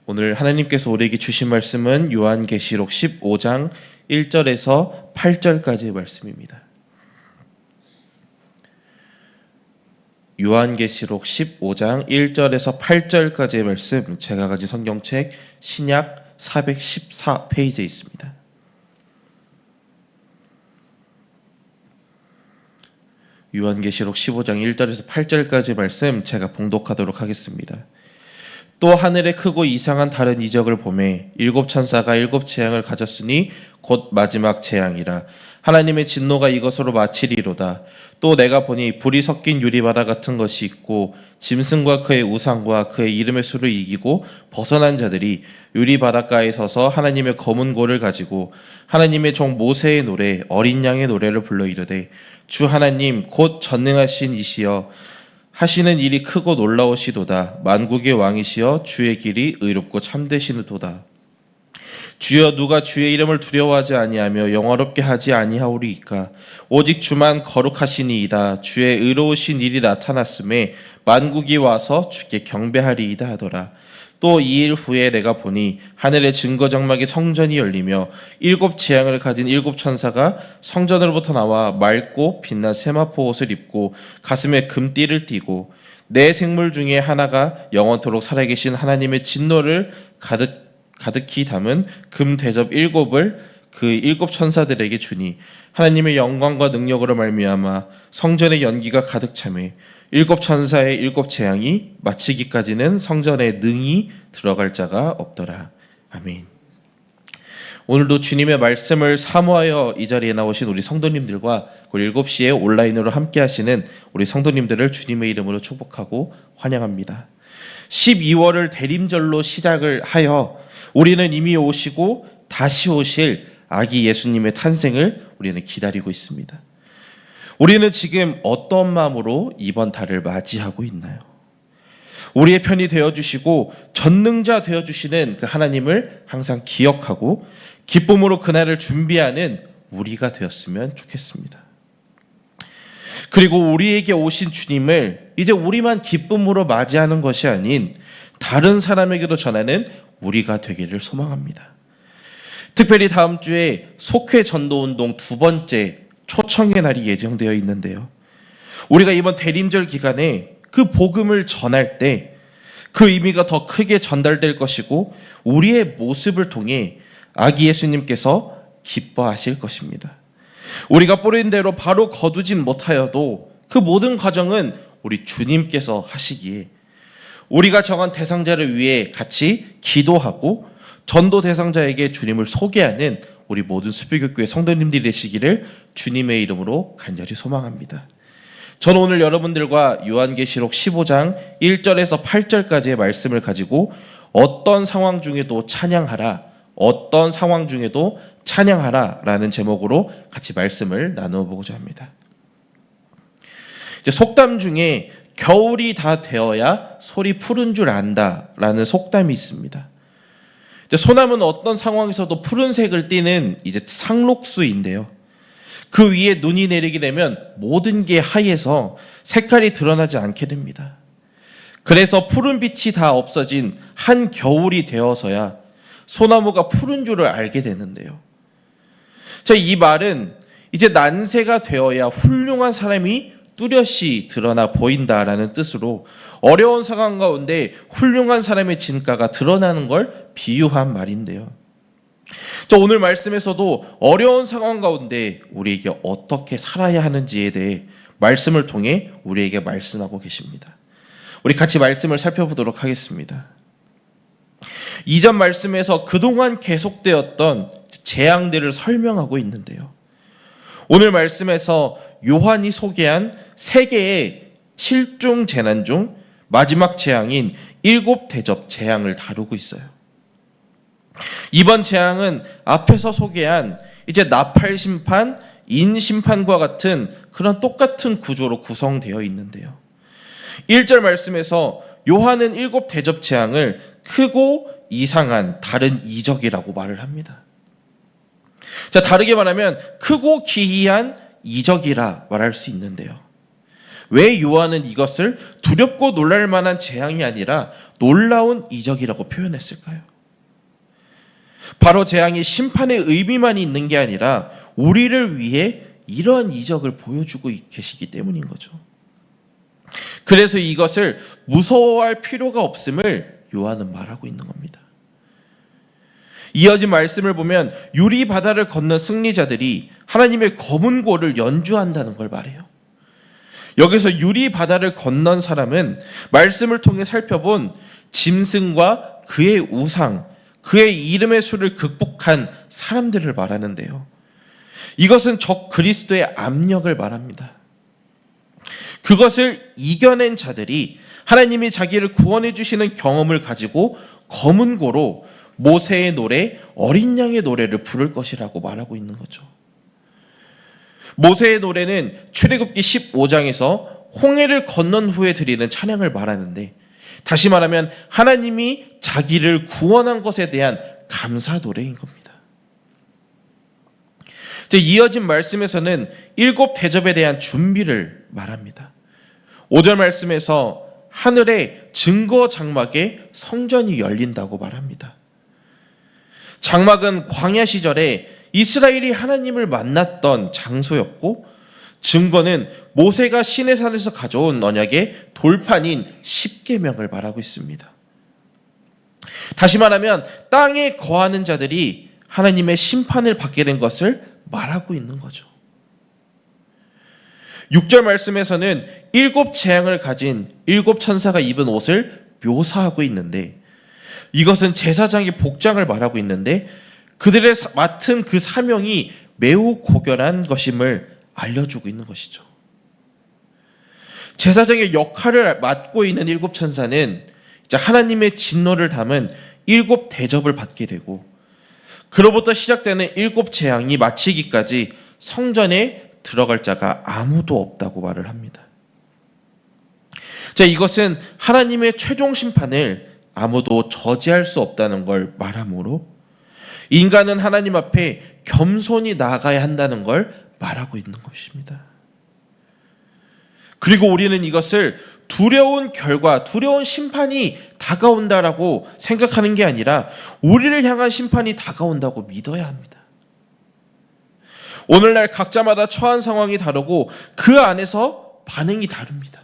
오늘 하나님께서 우리에게 주신 말씀은 요한계시록 15장 1절에서 8절까지의 말씀입니다. 요한계시록 15장 1절에서 8절까지의 말씀, 제가 가진 성경책 신약 414페이지에 있습니다. 요한계시록 15장 1절에서 8절까지의 말씀 제가 봉독하도록 하겠습니다. 또 하늘에 크고 이상한 다른 이적을 보매 일곱 천사가 일곱 재앙을 가졌으니 곧 마지막 재앙이라. 하나님의 진노가 이것으로 마치리로다. 또 내가 보니 불이 섞인 유리바다 같은 것이 있고 짐승과 그의 우상과 그의 이름의 수를 이기고 벗어난 자들이 유리바닷가에 서서 하나님의 검은 고를 가지고 하나님의 종 모세의 노래 어린 양의 노래를 불러 이르되 주 하나님 곧 전능하신 이시여 하시는 일이 크고 놀라우시도다. 만국의 왕이시여 주의 길이 의롭고 참되시도다. 주여 누가 주의 이름을 두려워하지 아니하며 영화롭게 하지 아니하오리이까. 오직 주만 거룩하시니이다. 주의 의로우신 일이 나타났음에 만국이 와서 주께 경배하리이다 하더라. 또 2일 후에 내가 보니 하늘의 증거장막의 성전이 열리며 일곱 재앙을 가진 일곱 천사가 성전으로부터 나와 맑고 빛난 세마포 옷을 입고 가슴에 금띠를 띠고 네 생물 중에 하나가 영원토록 살아계신 하나님의 진노를 가득히 담은 금 대접 일곱을 그 일곱 천사들에게 주니 하나님의 영광과 능력으로 말미암아 성전의 연기가 가득 차매 일곱 천사의 일곱 재앙이 마치기까지는 성전에 능히 들어갈 자가 없더라. 아멘. 오늘도 주님의 말씀을 사모하여 이 자리에 나오신 우리 성도님들과 7시에 온라인으로 함께 하시는 우리 성도님들을 주님의 이름으로 축복하고 환영합니다. 12월을 대림절로 시작을 하여 우리는 이미 오시고 다시 오실 아기 예수님의 탄생을 우리는 기다리고 있습니다. 우리는 지금 어떤 마음으로 이번 달을 맞이하고 있나요? 우리의 편이 되어주시고 전능자 되어주시는 그 하나님을 항상 기억하고 기쁨으로 그날을 준비하는 우리가 되었으면 좋겠습니다. 그리고 우리에게 오신 주님을 이제 우리만 기쁨으로 맞이하는 것이 아닌 다른 사람에게도 전하는 우리가 되기를 소망합니다. 특별히 다음 주에 속회 전도운동 2번째 초청의 날이 예정되어 있는데요. 우리가 이번 대림절 기간에 그 복음을 전할 때 그 의미가 더 크게 전달될 것이고 우리의 모습을 통해 아기 예수님께서 기뻐하실 것입니다. 우리가 뿌린 대로 바로 거두진 못하여도 그 모든 과정은 우리 주님께서 하시기에 우리가 정한 대상자를 위해 같이 기도하고 전도 대상자에게 주님을 소개하는 우리 모든 수비교교회 성도님들이 되시기를 주님의 이름으로 간절히 소망합니다. 저는 오늘 여러분들과 요한계시록 15장 1절에서 8절까지의 말씀을 가지고 어떤 상황 중에도 찬양하라, 어떤 상황 중에도 찬양하라 라는 제목으로 같이 말씀을 나누어 보고자 합니다. 이제 속담 중에 겨울이 다 되어야 솔이 푸른 줄 안다 라는 속담이 있습니다. 소나무는 어떤 상황에서도 푸른색을 띠는 이제 상록수인데요. 그 위에 눈이 내리게 되면 모든 게 하얘서 색깔이 드러나지 않게 됩니다. 그래서 푸른 빛이 다 없어진 한 겨울이 되어서야 소나무가 푸른 줄을 알게 되는데요. 이 말은 이제 난세가 되어야 훌륭한 사람이 뚜렷이 드러나 보인다라는 뜻으로 어려운 상황 가운데 훌륭한 사람의 진가가 드러나는 걸 비유한 말인데요. 오늘 말씀에서도 어려운 상황 가운데 우리에게 어떻게 살아야 하는지에 대해 말씀을 통해 우리에게 말씀하고 계십니다. 우리 같이 말씀을 살펴보도록 하겠습니다. 이전 말씀에서 그동안 계속되었던 재앙들을 설명하고 있는데요. 오늘 말씀에서 요한이 소개한 3개의 7중 재난 중 마지막 재앙인 7 대접 재앙을 다루고 있어요. 이번 재앙은 앞에서 소개한 이제 나팔 심판, 인 심판과 같은 그런 똑같은 구조로 구성되어 있는데요. 1절 말씀에서 요한은 7 대접 재앙을 크고 이상한 다른 이적이라고 말을 합니다. 다르게 말하면 크고 기이한 이적이라 말할 수 있는데요. 왜 요한은 이것을 두렵고 놀랄 만한 재앙이 아니라 놀라운 이적이라고 표현했을까요? 바로 재앙이 심판의 의미만 있는 게 아니라 우리를 위해 이러한 이적을 보여주고 계시기 때문인 거죠. 그래서 이것을 무서워할 필요가 없음을 요한은 말하고 있는 겁니다. 이어진 말씀을 보면 유리 바다를 건넌 승리자들이 하나님의 검은 고를 연주한다는 걸 말해요. 여기서 유리 바다를 건넌 사람은 말씀을 통해 살펴본 짐승과 그의 우상, 그의 이름의 수를 극복한 사람들을 말하는데요. 이것은 적 그리스도의 압력을 말합니다. 그것을 이겨낸 자들이 하나님이 자기를 구원해 주시는 경험을 가지고 검은 고로 모세의 노래, 어린 양의 노래를 부를 것이라고 말하고 있는 거죠. 모세의 노래는 출애굽기 15장에서 홍해를 건넌 후에 드리는 찬양을 말하는데, 다시 말하면 하나님이 자기를 구원한 것에 대한 감사 노래인 겁니다. 이어진 말씀에서는 7 대접에 대한 준비를 말합니다. 5절 말씀에서 하늘에 증거 장막에 성전이 열린다고 말합니다. 장막은 광야 시절에 이스라엘이 하나님을 만났던 장소였고, 증거는 모세가 시내산에서 가져온 언약의 돌판인 십계명을 말하고 있습니다. 다시 말하면 땅에 거하는 자들이 하나님의 심판을 받게 된 것을 말하고 있는 거죠. 6절 말씀에서는 7 재앙을 가진 7 천사가 입은 옷을 묘사하고 있는데, 이것은 제사장의 복장을 말하고 있는데, 그들의 맡은 그 사명이 매우 고결한 것임을 알려주고 있는 것이죠. 제사장의 역할을 맡고 있는 7 천사는 이제 하나님의 진노를 담은 7 대접을 받게 되고, 그로부터 시작되는 7 재앙이 마치기까지 성전에 들어갈 자가 아무도 없다고 말을 합니다. 자, 이것은 하나님의 최종 심판을 아무도 저지할 수 없다는 걸 말하므로 인간은 하나님 앞에 겸손히 나아가야 한다는 걸 말하고 있는 것입니다. 그리고 우리는 이것을 두려운 결과, 두려운 심판이 다가온다라고 생각하는 게 아니라 우리를 향한 심판이 다가온다고 믿어야 합니다. 오늘날 각자마다 처한 상황이 다르고 그 안에서 반응이 다릅니다.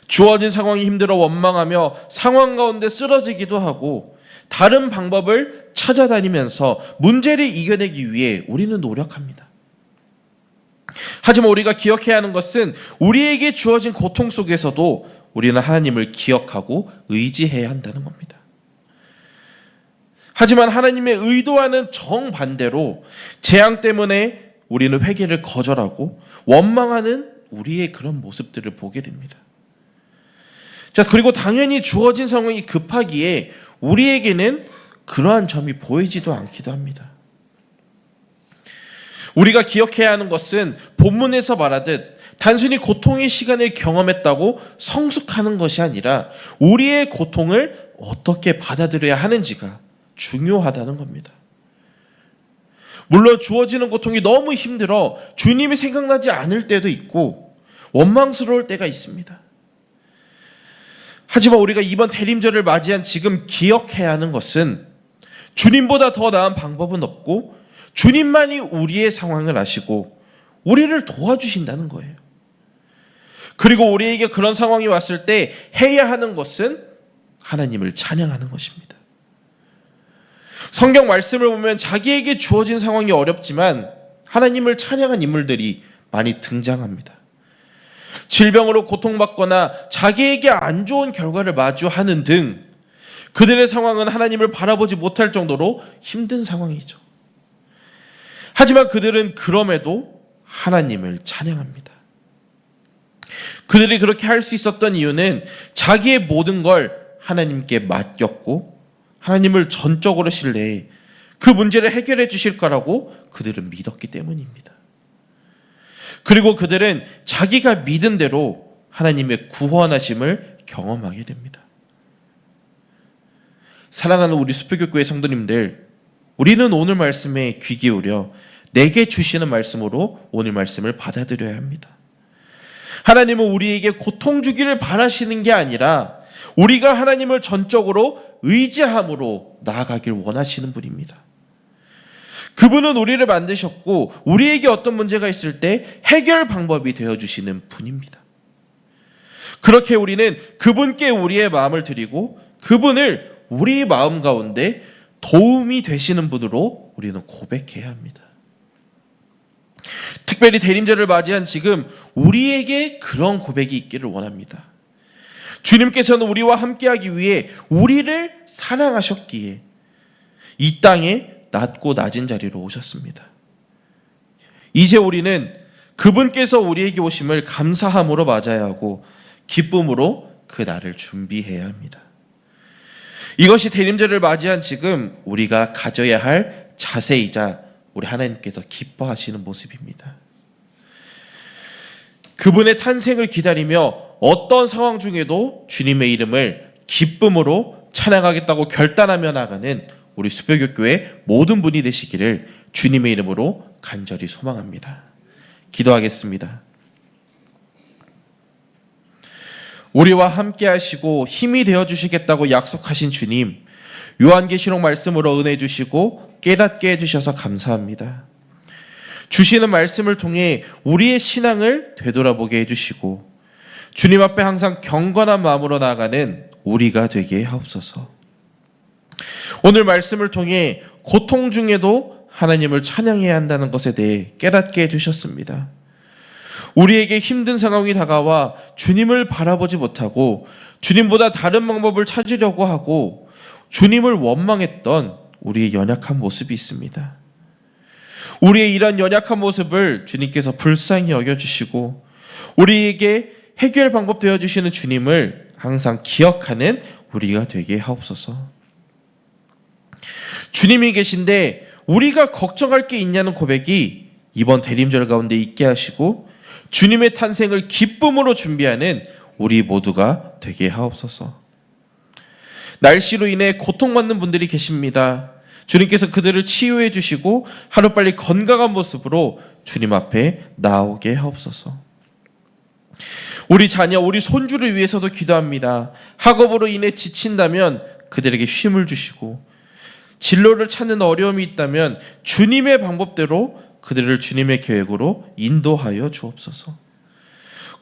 주어진 상황이 힘들어 원망하며 상황 가운데 쓰러지기도 하고, 다른 방법을 찾아다니면서 문제를 이겨내기 위해 우리는 노력합니다. 하지만 우리가 기억해야 하는 것은 우리에게 주어진 고통 속에서도 우리는 하나님을 기억하고 의지해야 한다는 겁니다. 하지만 하나님의 의도와는 정반대로 재앙 때문에 우리는 회개를 거절하고 원망하는 우리의 그런 모습들을 보게 됩니다. 자, 그리고 당연히 주어진 상황이 급하기에 우리에게는 그러한 점이 보이지도 않기도 합니다. 우리가 기억해야 하는 것은 본문에서 말하듯 단순히 고통의 시간을 경험했다고 성숙하는 것이 아니라 우리의 고통을 어떻게 받아들여야 하는지가 중요하다는 겁니다. 물론 주어지는 고통이 너무 힘들어 주님이 생각나지 않을 때도 있고 원망스러울 때가 있습니다. 하지만 우리가 이번 대림절을 맞이한 지금 기억해야 하는 것은 주님보다 더 나은 방법은 없고 주님만이 우리의 상황을 아시고 우리를 도와주신다는 거예요. 그리고 우리에게 그런 상황이 왔을 때 해야 하는 것은 하나님을 찬양하는 것입니다. 성경 말씀을 보면 자기에게 주어진 상황이 어렵지만 하나님을 찬양한 인물들이 많이 등장합니다. 질병으로 고통받거나 자기에게 안 좋은 결과를 마주하는 등 그들의 상황은 하나님을 바라보지 못할 정도로 힘든 상황이죠. 하지만 그들은 그럼에도 하나님을 찬양합니다. 그들이 그렇게 할 수 있었던 이유는 자기의 모든 걸 하나님께 맡겼고 하나님을 전적으로 신뢰해 그 문제를 해결해 주실 거라고 그들은 믿었기 때문입니다. 그리고 그들은 자기가 믿은 대로 하나님의 구원하심을 경험하게 됩니다. 사랑하는 우리 수표교회 성도님들, 우리는 오늘 말씀에 귀 기울여 내게 주시는 말씀으로 오늘 말씀을 받아들여야 합니다. 하나님은 우리에게 고통 주기를 바라시는 게 아니라 우리가 하나님을 전적으로 의지함으로 나아가길 원하시는 분입니다. 그분은 우리를 만드셨고 우리에게 어떤 문제가 있을 때 해결 방법이 되어주시는 분입니다. 그렇게 우리는 그분께 우리의 마음을 드리고 그분을 우리 마음 가운데 도움이 되시는 분으로 우리는 고백해야 합니다. 특별히 대림절을 맞이한 지금 우리에게 그런 고백이 있기를 원합니다. 주님께서는 우리와 함께하기 위해 우리를 사랑하셨기에 이 땅에 낮고 낮은 자리로 오셨습니다. 이제 우리는 그분께서 우리에게 오심을 감사함으로 맞아야 하고 기쁨으로 그 날을 준비해야 합니다. 이것이 대림절을 맞이한 지금 우리가 가져야 할 자세이자 우리 하나님께서 기뻐하시는 모습입니다. 그분의 탄생을 기다리며 어떤 상황 중에도 주님의 이름을 기쁨으로 찬양하겠다고 결단하며 나가는 우리 수표교교회 모든 분이 되시기를 주님의 이름으로 간절히 소망합니다. 기도하겠습니다. 우리와 함께 하시고 힘이 되어주시겠다고 약속하신 주님, 요한계시록 말씀으로 은혜 주시고 깨닫게 해주셔서 감사합니다. 주시는 말씀을 통해 우리의 신앙을 되돌아보게 해주시고 주님 앞에 항상 경건한 마음으로 나아가는 우리가 되게 하옵소서. 오늘 말씀을 통해 고통 중에도 하나님을 찬양해야 한다는 것에 대해 깨닫게 해주셨습니다. 우리에게 힘든 상황이 다가와 주님을 바라보지 못하고 주님보다 다른 방법을 찾으려고 하고 주님을 원망했던 우리의 연약한 모습이 있습니다. 우리의 이런 연약한 모습을 주님께서 불쌍히 여겨주시고 우리에게 해결 방법 되어주시는 주님을 항상 기억하는 우리가 되게 하옵소서. 주님이 계신데 우리가 걱정할 게 있냐는 고백이 이번 대림절 가운데 있게 하시고 주님의 탄생을 기쁨으로 준비하는 우리 모두가 되게 하옵소서. 날씨로 인해 고통받는 분들이 계십니다. 주님께서 그들을 치유해 주시고 하루빨리 건강한 모습으로 주님 앞에 나오게 하옵소서. 우리 자녀, 우리 손주를 위해서도 기도합니다. 학업으로 인해 지친다면 그들에게 쉼을 주시고 진로를 찾는 어려움이 있다면 주님의 방법대로 그들을 주님의 계획으로 인도하여 주옵소서.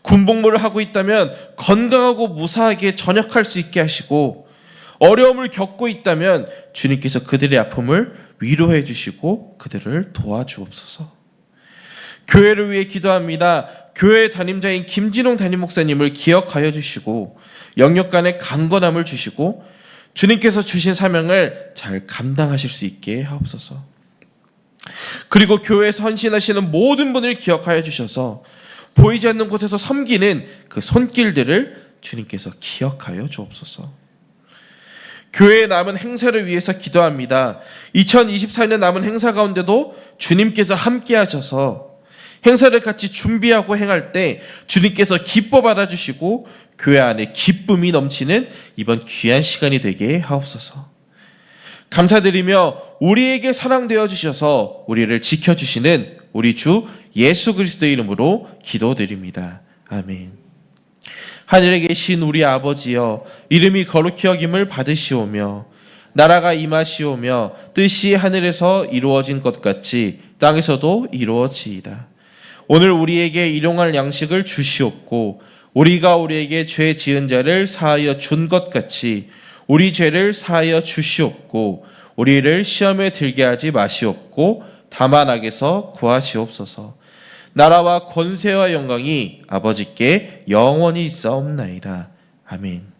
군복무를 하고 있다면 건강하고 무사하게 전역할 수 있게 하시고 어려움을 겪고 있다면 주님께서 그들의 아픔을 위로해 주시고 그들을 도와주옵소서. 교회를 위해 기도합니다. 교회 담임자인 김진홍 담임 목사님을 기억하여 주시고 영역 간의 강건함을 주시고 주님께서 주신 사명을 잘 감당하실 수 있게 하옵소서. 그리고 교회에서 헌신하시는 모든 분을 기억하여 주셔서 보이지 않는 곳에서 섬기는 그 손길들을 주님께서 기억하여 주옵소서. 교회에 남은 행사를 위해서 기도합니다. 2024년 남은 행사 가운데도 주님께서 함께 하셔서 행사를 같이 준비하고 행할 때 주님께서 기뻐 받아주시고 교회 안에 기쁨이 넘치는 이번 귀한 시간이 되게 하옵소서. 감사드리며 우리에게 사랑되어 주셔서 우리를 지켜주시는 우리 주 예수 그리스도의 이름으로 기도드립니다. 아멘. 하늘에 계신 우리 아버지여, 이름이 거룩히 여김을 받으시오며 나라가 임하시오며 뜻이 하늘에서 이루어진 것 같이 땅에서도 이루어지이다. 오늘 우리에게 일용할 양식을 주시옵고 우리가 우리에게 죄 지은 자를 사하여 준 것 같이 우리 죄를 사하여 주시옵고 우리를 시험에 들게 하지 마시옵고 다만 악에서 구하시옵소서. 나라와 권세와 영광이 아버지께 영원히 있사옵나이다. 아멘.